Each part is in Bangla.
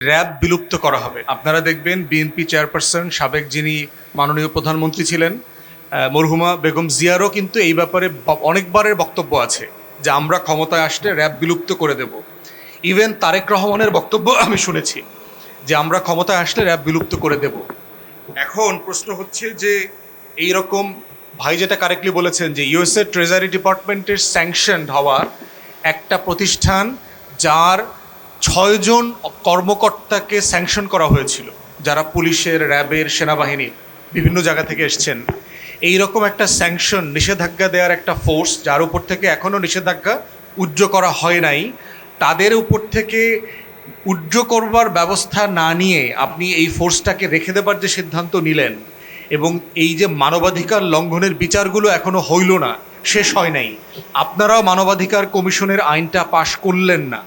র্যাব বিলুপ্ত করা হবে। আপনারা দেখবেন বিএনপি চেয়ারপারসন সাবেক যিনি মাননীয় প্রধানমন্ত্রী ছিলেন মরহুমা বেগম জিয়ারও কিন্তু এই ব্যাপারে অনেকবারের বক্তব্য আছে যে আমরা ক্ষমতায় আসলে র্যাব বিলুপ্ত করে দেব। ইভেন তারেক রহমানের বক্তব্য আমি শুনেছি যে আমরা ক্ষমতায় আসলে র্যাব বিলুপ্ত করে দেব। এখন প্রশ্ন হচ্ছে যে এই রকম ভাই যেটা কারেক্টলি বলেছেন যে ইউএসএ ট্রেজারি ডিপার্টমেন্টের স্যাংশনড হওয়া একটা প্রতিষ্ঠান যার 6 জন কর্মকর্তাকে স্যাংশন করা হয়েছিল, যারা পুলিশের, র্যাবের, সেনাবাহিনীর বিভিন্ন জায়গা থেকে এসছেন। এই রকম একটা স্যাংশন, নিষেধাজ্ঞা দেওয়ার একটা ফোর্স যার উপর থেকে এখনও নিষেধাজ্ঞা উজ্জ্ব করা হয় নাই, তাদের উপর থেকে উজ্জ্ব করবার ব্যবস্থা না নিয়ে আপনি এই ফোর্সটাকে রেখে দেবার যে সিদ্ধান্ত নিলেন, এবং এই যে মানবাধিকার লঙ্ঘনের বিচারগুলো এখনো হইল না, শেষ হয় নাই, আপনারাও মানবাধিকার কমিশনের আইনটা পাশ করলেন না,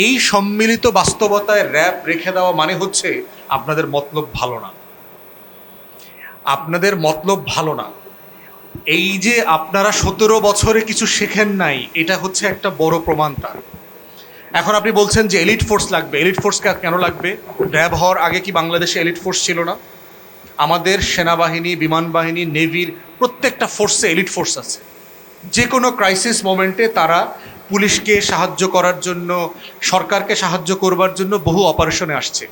এই সম্মিলিত বাস্তবতায় র্যাব রেখে দেওয়া মানে হচ্ছে আপনাদের মতলব ভালো না। আপনাদের মতলব ভালো না। এই যে আপনারা 17 বছরে কিছু শেখেন নাই, এটা হচ্ছে একটা বড় প্রমাণ তার। এখন আপনি বলছেন যে এলিট ফোর্স লাগবে। এলিট ফোর্স কেন লাগবে? র্যাব হওয়ার আগে কি বাংলাদেশে এলিট ফোর্স ছিল না? আমাদের সেনাবাহিনী, বিমান বাহিনী, নেভির প্রত্যেকটা ফোর্সে এলিট ফোর্স আছে। যে কোনো ক্রাইসিস মোমেন্টে তারা পুলিশকে সাহায্য করার জন্য, সরকারকে সাহায্য করবার জন্য বহু অপারেশনে আসছে।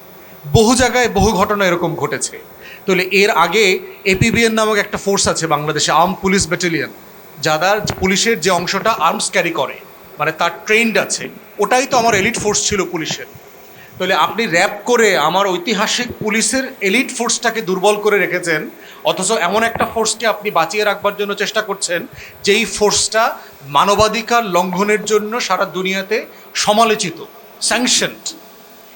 বহু জায়গায় বহু ঘটনা এরকম ঘটেছে। তাহলে এর আগে এপিবিএন নামক একটা ফোর্স আছে বাংলাদেশে, আর্ম পুলিশ ব্যাটালিয়ন, যাদের পুলিশের যে অংশটা আর্মস ক্যারি করে, মানে তার ট্রেন্ড আছে, ওটাই তো আমার এলিট ফোর্স ছিল পুলিশের। তাহলে আপনি র্যাব করে আমার ঐতিহাসিক পুলিশের এলিট ফোর্সটাকে দুর্বল করে রেখেছেন, অথচ এমন একটা ফোর্সকে আপনি বাঁচিয়ে রাখবার জন্য চেষ্টা করছেন যেই ফোর্সটা মানবাধিকার লঙ্ঘনের জন্য সারা দুনিয়াতে সমালোচিত, স্যাংশনড,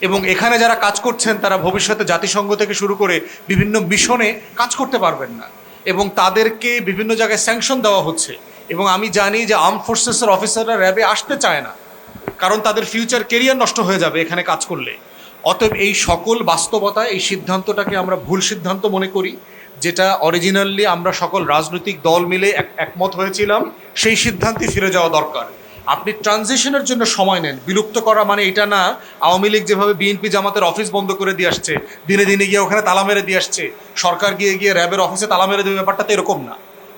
এবং এখানে যারা কাজ করছেন তারা ভবিষ্যতে জাতিসংঘ থেকে শুরু করে বিভিন্ন মিশনে কাজ করতে পারবেন না, এবং তাদেরকে বিভিন্ন জায়গায় স্যাংশন দেওয়া হচ্ছে। এবং আমি জানি যে আর্ম ফোর্সেসের অফিসাররা র্যাবে আসতে চায় না, কারণ তাদের ফিউচার কেরিয়ার নষ্ট হয়ে যাবে এখানে কাজ করলে। অতএব এই সকল বাস্তবতা, এই সিদ্ধান্তটাকে আমরা ভুল সিদ্ধান্ত মনে করি, যেটা অরিজিনালি আমরা সকল রাজনৈতিক দল মিলে একমত হয়েছিলাম, সেই সিদ্ধান্তে ফিরে যাওয়া দরকার। আপনি ট্রানজিশনের জন্য সময় নেন। বিলুপ্ত করা মানে এটা না আওয়ামী লীগ যেভাবে বিএনপি জামাতের অফিস বন্ধ করে দিয়ে আসছে, দিনে দিনে গিয়ে ওখানে তালা মেরে দিয়ে আসছে, সরকার গিয়ে গিয়ে র্যাবের অফিসে তালা মেরে দেবে, ব্যাপারটা তো এরকম না।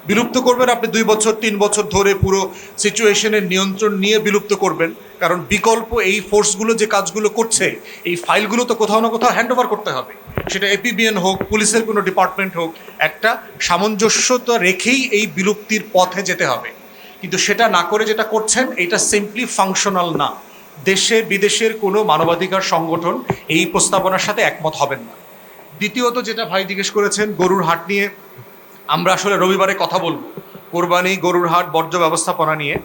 বিলুপ্ত করবেন আপনি 2 বছর 3 বছর ধরে পুরো সিচুয়েশনের নিয়ন্ত্রণ নিয়ে বিলুপ্ত করবেন, কারণ বিকল্প এই ফোর্সগুলো যে কাজগুলো করছে, এই ফাইলগুলো তো কোথাও না কোথাও হ্যান্ড ওভার করতে হবে। সেটা এপিবিএন হোক, পুলিশের কোনো ডিপার্টমেন্ট হোক, একটা সামঞ্জস্যতা রেখেই এই বিলুপ্তির পথে যেতে হবে। কিন্তু সেটা না করে যেটা করছেন, এটা সিম্পলি ফাংশনাল না। দেশে বিদেশের কোনো মানবাধিকার সংগঠন এই প্রস্তাবনার সাথে একমত হবেন না। দ্বিতীয়ত যেটা ভাই জিজ্ঞেস করেছেন গরুর হাট নিয়ে, আমরা আসলে রবিবারে কথা বলবো কোরবানি, গরুর হাট, বর্জ্য ব্যবস্থাপনা নিয়ে।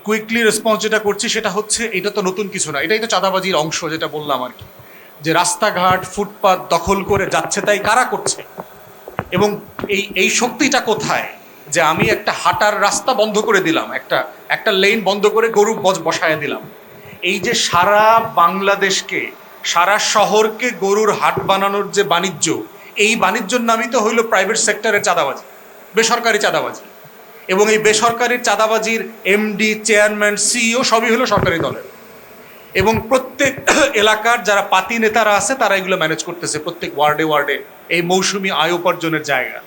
কুইকলি রেসপন্স যেটা করছি সেটা হচ্ছে এটা তো নতুন কিছু না, এটাই তো চাঁদাবাজির অংশ, যেটা বললাম আর কি, যে রাস্তাঘাট ফুটপাত দখল করে যাচ্ছে তাই কারা করছে, এবং এই শক্তিটা কোথায় যে আমি একটা হাঁটার রাস্তা বন্ধ করে দিলাম, একটা লেন বন্ধ করে গরু বসায় দিলাম। এই যে সারা বাংলাদেশকে, সারা শহরকে গরুর হাট বানানোর যে বাণিজ্য, এই বাণিজ্যর নামই তো হইল প্রাইভেট সেক্টরের চাঁদাবাজি, বেসরকারি চাঁদাবাজি। এবং এই বেসরকারি চাঁদাবাজির এমডি, চেয়ারম্যান, সিইও সবই হলো সরকারি দলের। এবং প্রত্যেক এলাকার যারা পাতি নেতারা আছে তারা এগুলো ম্যানেজ করতেছে, প্রত্যেক ওয়ার্ডে ওয়ার্ডে এই মৌসুমি আয় উপার্জনের জায়গা।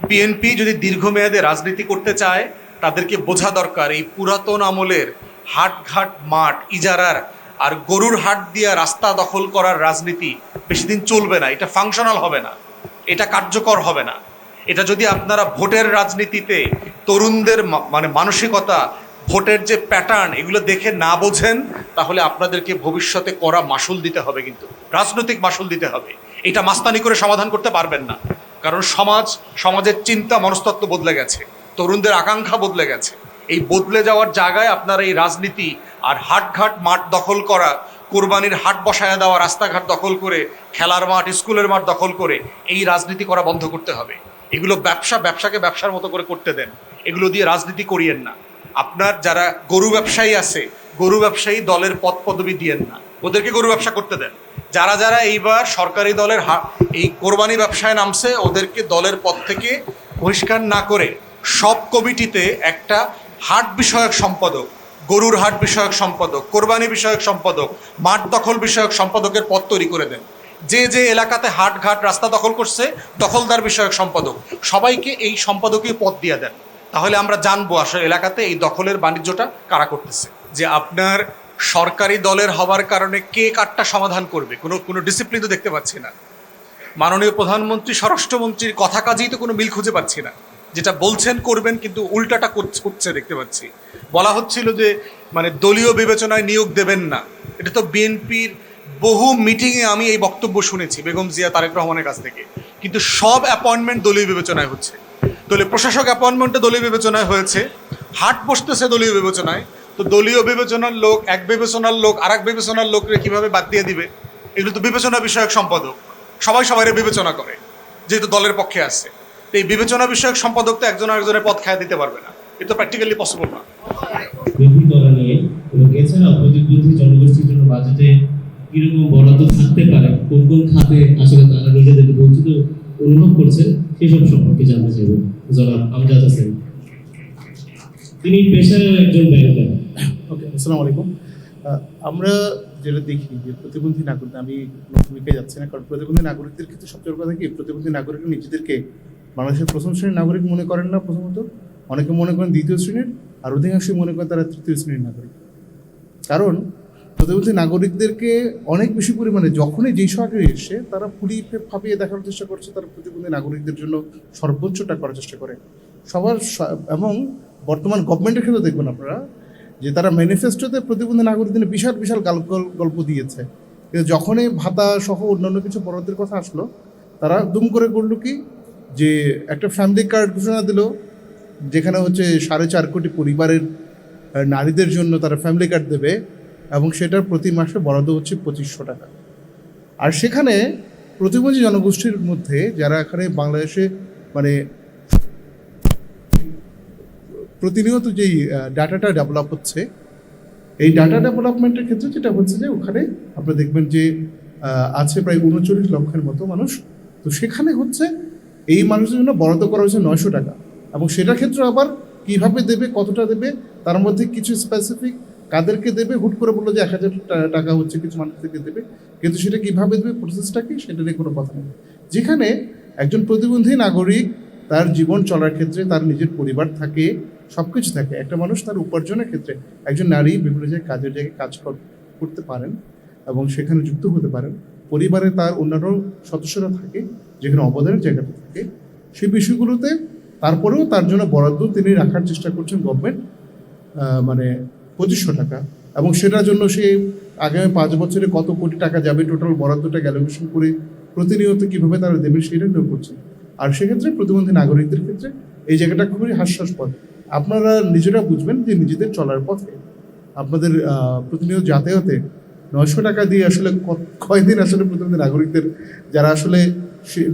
বিএনপি যদি দীর্ঘমেয়াদে রাজনীতি করতে চায়, তাদেরকে বোঝা দরকার এই পুরাতন আমলের হাটঘাট, মাঠ ইজারার আর গরুর হাট দিয়া রাস্তা দখল করার রাজনীতি বেশি দিন চলবে না। এটা ফাংশনাল হবে না, এটা কার্যকর হবে না। এটা যদি আপনারা ভোটের রাজনীতিতে তরুণদের মানে মানসিকতা, ভোটের যে প্যাটার্ন, এগুলো দেখে না বোঝেন, তাহলে আপনাদেরকে ভবিষ্যতে করা মাসুল দিতে হবে, কিন্তু রাজনৈতিক মাসুল দিতে হবে। এটা মাস্তানি করে সমাধান করতে পারবেন না, কারণ সমাজের চিন্তা মনস্তত্ত্ব বদলে গেছে, তরুণদের আকাঙ্ক্ষা বদলে গেছে। এই বদলে যাওয়ার জায়গায় আপনারা এই রাজনীতি আর হাটঘাট, মাঠ দখল করা, কোরবানির হাট বসায় দেওয়া, রাস্তাঘাট দখল করে, খেলার মাঠ, স্কুলের মাঠ দখল করে এই রাজনীতি করা বন্ধ করতে হবে। এগুলো ব্যবসাকে ব্যবসার মতো করে করতে দেন, এগুলো দিয়ে রাজনীতি করিয়েন না। আপনার যারা গরু ব্যবসায়ী আছে, গরু ব্যবসায়ী দলের পদ পদবি দিয়েন না, ওদেরকে গরু ব্যবসা করতে দেন। যারা যারা এইবার সরকারি দলের এই কোরবানি ব্যবসায় নামছে, ওদেরকে দলের পদ থেকে বহিষ্কার না করে সব কমিটিতে একটা হাট বিষয়ক সম্পাদক, গরুর হাট বিষয়ক সম্পাদক, কোরবানি বিষয়ক সম্পাদক, মাঠ দখল বিষয়ক সম্পাদকের পদ তৈরি করে দেন। যে যে এলাকাতে হাট ঘাট রাস্তা দখল করছে দখলদার বিষয়ক সম্পাদক, সবাইকে এই সম্পাদকীয় পদ দিয়ে দেন। তাহলে আমরা জানবো আসলে এলাকাতে এই দখলের বাণিজ্যটা কারা করতেছে। যে আপনার সরকারি দলের হওয়ার কারণে কে কারটা সমাধান করবে, কোনো ডিসিপ্লিন তো দেখতে পাচ্ছি না। মাননীয় প্রধানমন্ত্রী, স্বরাষ্ট্রমন্ত্রীর কথা কাজেই তো কোনো মিল খুঁজে পাচ্ছি না। যেটা বলছেন করবেন কিন্তু উল্টাটা করছে দেখতে পাচ্ছি। বলা হচ্ছিল যে মানে দলীয় বিবেচনায় নিয়োগ দেবেন না। এটা তো বিএনপির বহু মিটিংয়ে আমি এই বক্তব্য শুনেছি বেগম জিয়া তারেক রহমানের কাছ থেকে, কিন্তু সব অ্যাপয়েন্টমেন্ট দলীয় বিবেচনায় হচ্ছে। দলীয় প্রশাসক অ্যাপয়েন্টমেন্টটা দলীয় বিবেচনায় হয়েছে, হাট বসতেছে দলীয় বিবেচনায়। তো দলীয় বিবেচনার লোক এক বিবেচনার লোক আর এক বিবেচনার লোককে কীভাবে বাদ দিয়ে দিবে? এগুলো তো বিবেচনা বিষয়ক সম্পাদক, সবাই সবাইরে বিবেচনা করে যেহেতু দলের পক্ষে আছে। এই বিবেচনা বিষয়ক সম্পাদক তো একজন আরেকজনের পদ খায় দিতে পারবে না, এটা তো প্র্যাকটিক্যালি পসিবল না। এছাড়া প্রতিবন্ধী জনগোষ্ঠীর জন্য বাজেটে কিরকম বরাদ্দ থাকতে পারে, কোন কোন খাতে আসলে তারা নিজেদেরকে বঞ্চিত অনুভব করছেন সেসব সম্পর্কে জানতে চাইব জনাব আমজাদ হোসেন। তিনি পেশায় একজন ব্যাংকার। ওকে, আসসালামু আলাইকুম। আমরা যেটা দেখি যে প্রতিবন্ধী নাগরিক, আমি ভূমিকায় যাচ্ছি না, কারণ প্রতিবন্ধী নাগরিকদের ক্ষেত্রে সবচেয়ে বড় কথা কি, প্রতিবন্ধী নাগরিকরা নিজেদেরকে বাংলাদেশের প্রথম শ্রেণীর নাগরিক মনে করেন না। প্রথমত অনেকে মনে করেন দ্বিতীয় শ্রেণীর, আর অধিকাংশই মনে করেন তারা তৃতীয় শ্রেণীর নাগরিক। কারণ প্রতিবন্ধী নাগরিকদেরকে অনেক বেশি পরিমাণে যখনই যেই সরকারে এসে তারা ফাঁপিয়ে দেখার চেষ্টা করছে, তারা প্রতিবন্ধী নাগরিকদের জন্য সর্বোচ্চটা করার চেষ্টা করে সবার। এবং বর্তমান গভর্নমেন্টের ক্ষেত্রে দেখবেন আপনারা যে তারা ম্যানিফেস্টোতে প্রতিবন্ধী নাগরিকদের বিশাল বিশাল গল্প দিয়েছে, কিন্তু যখনই ভাতা সহ অন্যান্য কিছু বরাদ্দের কথা আসলো, তারা দুম করে করলো কি, যে একটা ফ্যামিলি কার্ড ঘোষণা দিল, যেখানে হচ্ছে 4.5 কোটি পরিবারের নারীদের জন্য তারা ফ্যামিলি কার্ড দেবে, এবং সেটার প্রতি মাসে বরাদ্দ হচ্ছে 2500 টাকা। আর সেখানে প্রতিবন্ধী জনগোষ্ঠীর মধ্যে যারা এখানে বাংলাদেশে মানে প্রতিনিয়ত যেই ডাটাটা ডেভেলপ হচ্ছে, এই ডাটা ডেভেলপমেন্টের ক্ষেত্রে যেটা হচ্ছে যে ওখানে আপনারা দেখবেন যে আছে প্রায় 39 লক্ষের মতো মানুষ। তো সেখানে হচ্ছে এই মানুষের জন্য বরাদ্দ করা হয়েছে 900 টাকা, এবং সেটার ক্ষেত্রে আবার কীভাবে দেবে, কতটা দেবে, তার মধ্যে কিছু স্পেসিফিক কাদেরকে দেবে, হুট করে বললো যে 1000 টাকা হচ্ছে কিছু মানুষদেরকে দেবে, কিন্তু সেটা কীভাবে দেবে, প্রসেসটা কি, সেটা নিয়ে কোনো কথা নেই। যেখানে একজন প্রতিবন্ধী নাগরিক তার জীবন চলার ক্ষেত্রে তার নিজের পরিবার থাকে, সব কিছু থাকে। একটা মানুষ তার উপার্জনের ক্ষেত্রে, একজন নারী বিভিন্ন জায়গায় কাজের জায়গায় কাজ করতে পারেন এবং সেখানে যুক্ত হতে পারেন, পরিবারে তার অন্যান্য সদস্যরা থাকে যেখানে অবদানের জায়গাটা থাকে, সেই বিষয়গুলোতে তারপরেও তার জন্য বরাদ্দ তিনি রাখার চেষ্টা করছেন গভর্নমেন্ট, মানে 2500 টাকা। এবং সেটার জন্য সে আগামী 5 বছরে কত কোটি টাকা যাবে, টোটাল বরাদ্দটা ক্যালকুলেশন করে প্রতিনিয়ত কীভাবে তারা দেবে সেটা নিয়োগ করছেন। আর সেক্ষেত্রে প্রতিবন্ধী নাগরিকদের ক্ষেত্রে এই জায়গাটা খুবই হাস্যাস্পদ। আপনারা নিজেরা বুঝবেন যে নিজেদের চলার পথে আপনাদের প্রতিনিয়ত যাতায়াতে 900 টাকা দিয়ে আসলে কয়দিন আসলে প্রতিবন্ধী নাগরিকদের যারা আসলে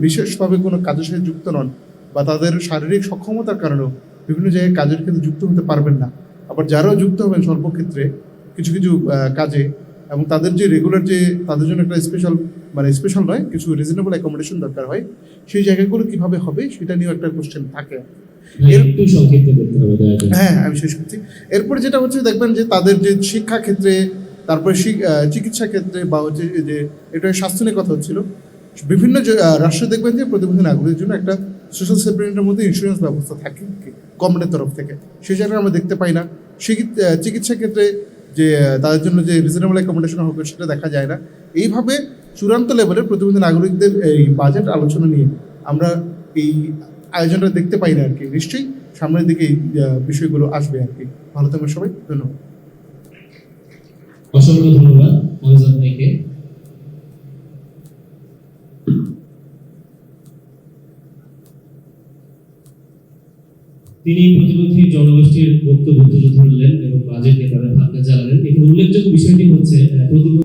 বিশেষভাবে কোনো কাজের সাথে যুক্ত নন বা তাদের শারীরিক সক্ষমতার কারণেও বিভিন্ন জায়গায় কাজের ক্ষেত্রে যুক্ত হতে পারবেন না, আবার যারাও যুক্ত হবেন সর্বক্ষেত্রে কিছু কিছু কাজে, এবং তাদের যে রেগুলার যে তাদের জন্য একটা স্পেশাল নয়, কিছু রিজনেবল অ্যাকোমোডেশন দরকার হয়, সেই জায়গাগুলো কিভাবে হবে সেটা নিয়েও একটা কোশ্চেন থাকে। হ্যাঁ, আমি শেষ করছি। এরপরে যেটা হচ্ছে দেখবেন যে তাদের যে শিক্ষা ক্ষেত্রে, তারপরে চিকিৎসা ক্ষেত্রে, বা হচ্ছে যে এটা স্বাস্থ্য নিয়ে কথা হচ্ছিল, বিভিন্ন রাষ্ট্রে দেখবেন যে প্রতিবন্ধী নাগরিকদের জন্য একটা সোশ্যাল সেফটি মধ্যে ইন্স্যুরেন্স ব্যবস্থা থাকে গভর্নমেন্টের তরফ থেকে, সেই জায়গায় আমরা দেখতে পাই না। চিকিৎসা ক্ষেত্রে যে তাদের জন্য যে রিজনেবল অ্যাকোমোডেশন হবে সেটা দেখা যায় না। এইভাবে চূড়ান্ত লেভেলের প্রতিবন্ধী নাগরিকদের এই বাজেট আলোচনা নিয়ে আমরা এই আয়োজনটা দেখতে পাই না আর কি। নিশ্চয়ই সামনের দিকে এই বিষয়গুলো আসবে আর কি। ভালো থাকবেন সবাই, ধন্যবাদ। অসংখ্য ধন্যবাদ আমজাদ ভাইকে। তিনি প্রতিবন্ধী জনগোষ্ঠীর বক্তব্য তুলে ধরলেন এবং বাজেট নিয়ে তাদের ভাবনা জানালেন। এখানে উল্লেখযোগ্য বিষয়টি হচ্ছে